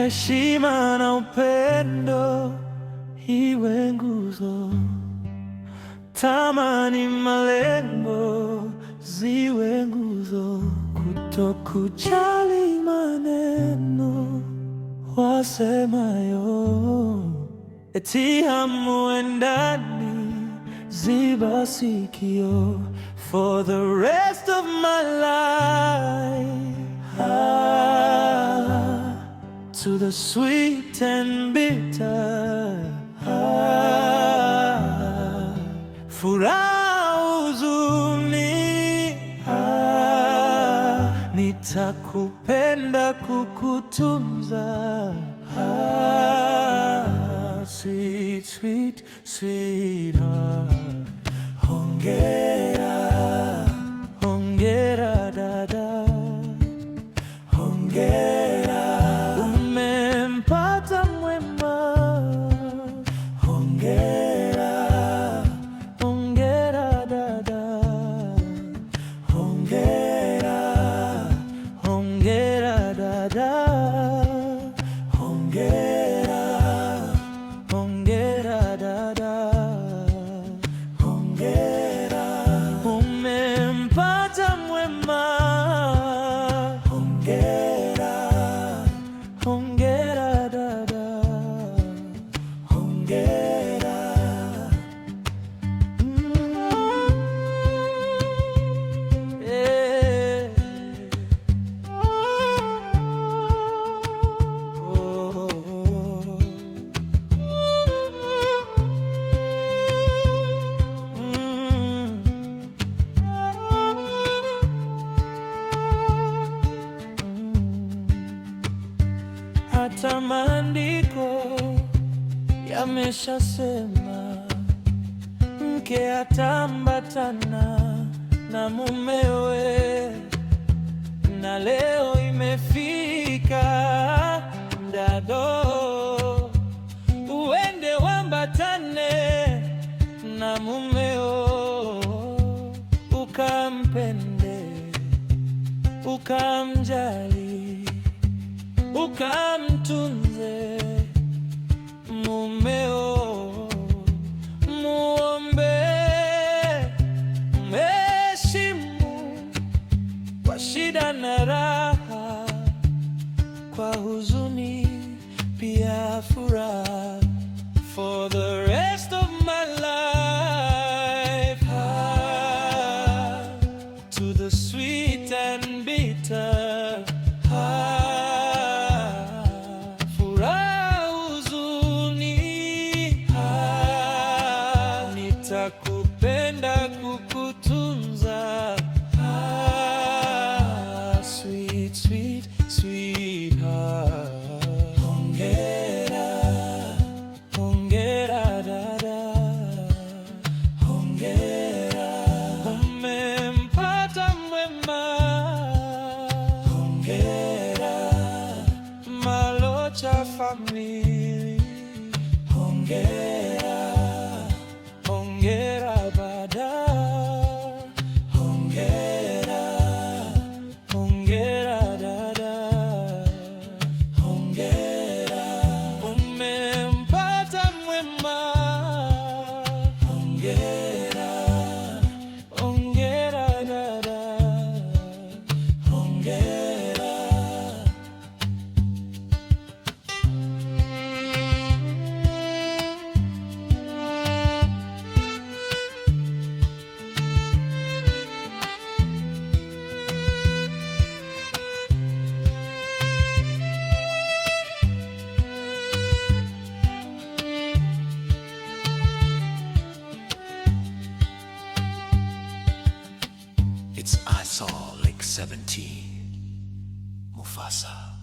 heshima na upendo iwe nguzo. Tamani malengo ziwe nguzo. Kutokujali maneno wasemayo, eti hamuendani, ziba sikio. For the rest of my life, to the sweet and bitter, furaha, huzuni, nitakupenda, kukutunza, sweet, sweet, sweetheart. Hongera, hongera dada, hongera, umempata mwema. Hongera, hongera dada, hongera, hongera dada, hongera, hongera dada, hongera, umempata mwema. Hongera, hongera dada, hongera. Yeah. Oh. Hata maandiko yameshasema mke atambatana na mumewe, na leo imefika dado, uende wambatane na mumeo, ukampende, ukamjali, ukamtunze mumeo, muombe, mheshimu kwa shida na raha, kwa huzuni pia furaha. For the rest of my life, to the sweet and bitter, nitakupenda, kukutunza, sweet, sweet, sweetheart. Hongera, hongera dada, hongera, umempata mwema. Hongera, Malocha family. Hongera, hongera bada, hongera, hongera dada, hongera, umempata mwema. Hongera, hongera dada, hongera. It's I Saw Lake 17, Mufasa.